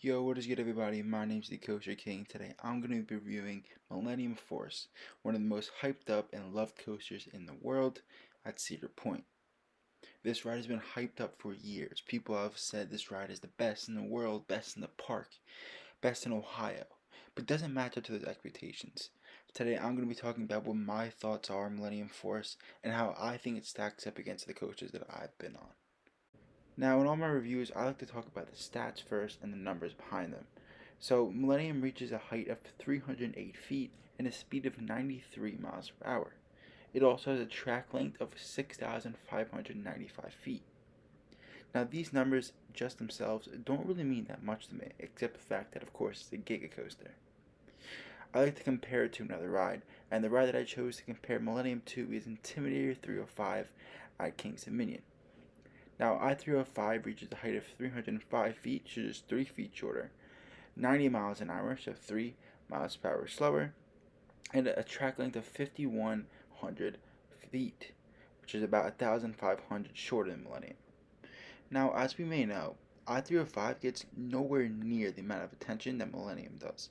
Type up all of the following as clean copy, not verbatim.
Yo, what is good everybody? My name's the Coaster King. Today I'm going to be reviewing Millennium Force, one of the most hyped up and loved coasters in the world at Cedar Point. This ride has been hyped up for years. People have said this ride is the best in the world, best in the park, best in Ohio, but it doesn't match up to those expectations. Today I'm going to be talking about what my thoughts are on Millennium Force and how I think it stacks up against the coasters that I've been on. Now, in all my reviews, I like to talk about the stats first and the numbers behind them. So, Millennium reaches a height of 308 feet and a speed of 93 miles per hour. It also has a track length of 6,595 feet. Now, these numbers just themselves don't really mean that much to me, except the fact that, of course, it's a Giga Coaster. I like to compare it to another ride, and the ride that I chose to compare Millennium to is Intimidator 305 at King's Dominion. Now, I-305 reaches a height of 305 feet, so just 3 feet shorter, 90 miles an hour, so 3 miles per hour slower, and a track length of 5,100 feet, which is about 1,500 shorter than Millennium. Now, as we may know, I-305 gets nowhere near the amount of attention that Millennium does.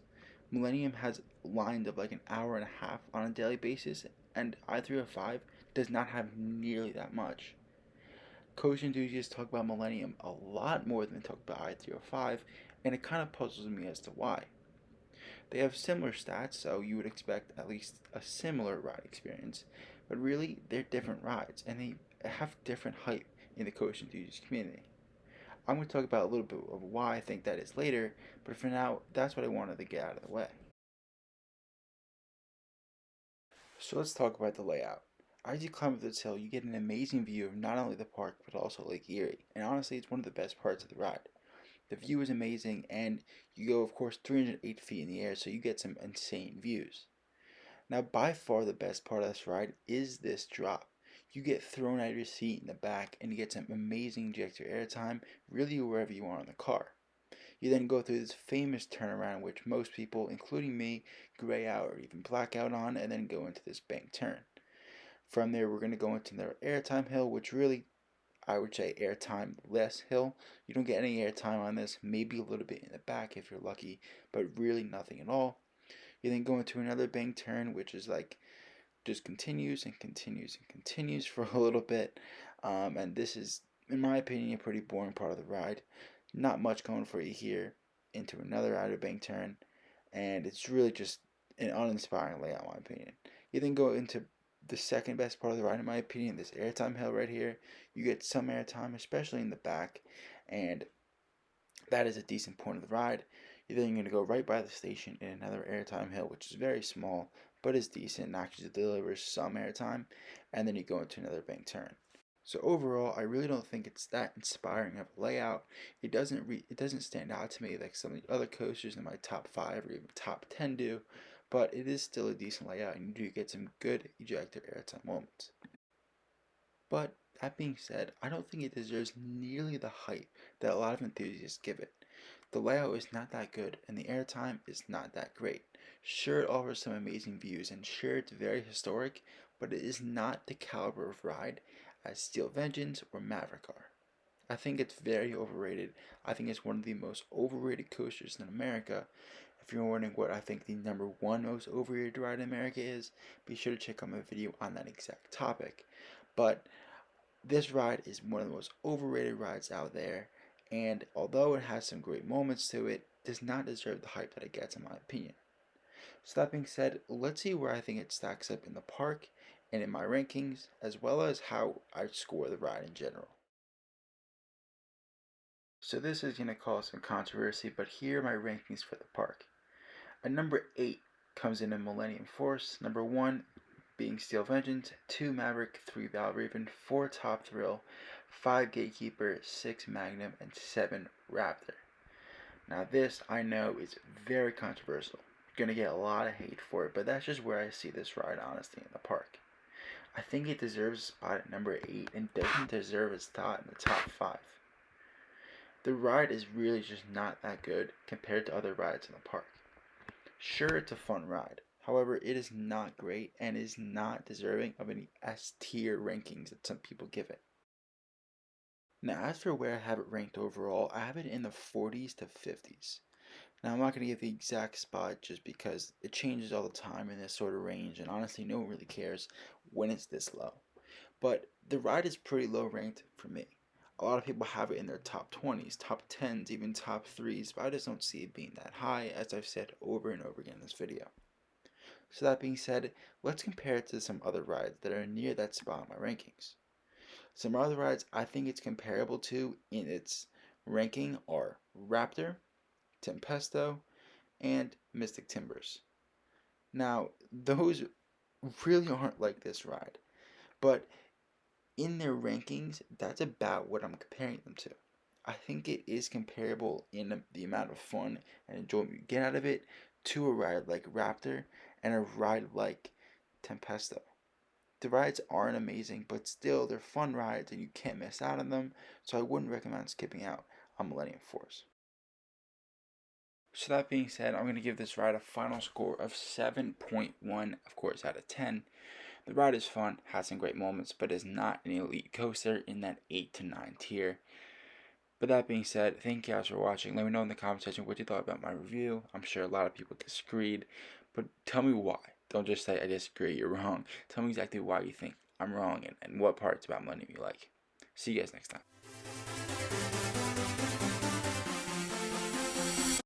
Millennium has lines of like an hour and a half on a daily basis, and I-305 does not have nearly that much. Coaster enthusiasts talk about Millennium a lot more than they talk about I-305, and it kind of puzzles me as to why. They have similar stats, so you would expect at least a similar ride experience, but really they're different rides, and they have different hype in the coaster enthusiast community. I'm going to talk about a little bit of why I think that is later, but for now, that's what I wanted to get out of the way. So let's talk about the layout. As you climb up this hill, you get an amazing view of not only the park, but also Lake Erie, and honestly, it's one of the best parts of the ride. The view is amazing, and you go, of course, 308 feet in the air, so you get some insane views. Now, by far the best part of this ride is this drop. You get thrown out of your seat in the back, and you get some amazing ejector airtime, really wherever you are in the car. You then go through this famous turnaround, which most people, including me, gray out or even black out on, and then go into this bank turn. From there, we're going to go into another airtime hill, which really, I would say, airtime less hill. You don't get any airtime on this, maybe a little bit in the back if you're lucky, but really nothing at all. You then go into another bank turn, which is like, just continues and continues and continues for a little bit. And this is, in my opinion, a pretty boring part of the ride. Not much going for you here. Into another outer bank turn, and it's really just an uninspiring layout, in my opinion. You then go into the second best part of the ride, in my opinion, this airtime hill right here. You get some airtime, especially in the back, and that is a decent point of the ride. You're then going to go right by the station in another airtime hill, which is very small, but is decent and actually delivers some airtime, and then you go into another bank turn. So overall, I really don't think it's that inspiring of a layout. It doesn't stand out to me like some of the other coasters in my top 5 or even top 10 do, but it is still a decent layout, and you do get some good ejector airtime moments. But that being said, I don't think it deserves nearly the hype that a lot of enthusiasts give it. The layout is not that good, and the airtime is not that great. Sure, it offers some amazing views, and sure, it's very historic, but it is not the caliber of ride as Steel Vengeance or Maverick are. I think it's very overrated. I think it's one of the most overrated coasters in America. If you're wondering what I think the number 1 most overrated ride in America is, be sure to check out my video on that exact topic. But this ride is one of the most overrated rides out there, and although it has some great moments to it, does not deserve the hype that it gets in my opinion. So that being said, let's see where I think it stacks up in the park and in my rankings, as well as how I score the ride in general. So this is going to cause some controversy, but here are my rankings for the park. At number 8 comes in a Millennium Force, number 1 being Steel Vengeance, 2 Maverick, 3 Valraven, 4 Top Thrill, 5 Gatekeeper, 6 Magnum, and 7 Raptor. Now this, I know, is very controversial. You're going to get a lot of hate for it, but that's just where I see this ride, honestly, in the park. I think it deserves a spot at number 8 and doesn't deserve a spot in the top 5. The ride is really just not that good compared to other rides in the park. Sure, it's a fun ride. However, it is not great and is not deserving of any S tier rankings that some people give it. Now, as for where I have it ranked overall, I have it in the 40s to 50s. Now, I'm not going to give the exact spot just because it changes all the time in this sort of range, and honestly, no one really cares when it's this low. But the ride is pretty low ranked for me. A lot of people have it in their top 20s, top 10s, even top 3s, but I just don't see it being that high, as I've said over and over again in this video. So that being said, let's compare it to some other rides that are near that spot in my rankings. Some other rides I think it's comparable to in its ranking are Raptor, Tempesto, and Mystic Timbers. Now, those really aren't like this ride, but in their rankings, that's about what I'm comparing them to. I think it is comparable in the amount of fun and enjoyment you get out of it to a ride like Raptor and a ride like Tempesto. The rides aren't amazing, but still, they're fun rides and you can't miss out on them, so I wouldn't recommend skipping out on Millennium Force. So that being said, I'm going to give this ride a final score of 7.1, of course, out of 10. The ride is fun, has some great moments, but is not an elite coaster in that 8 to 9 tier. But that being said, thank you guys for watching. Let me know in the comment section what you thought about my review. I'm sure a lot of people disagreed, but tell me why. Don't just say I disagree, you're wrong. Tell me exactly why you think I'm wrong and what parts about Millennium you like. See you guys next time.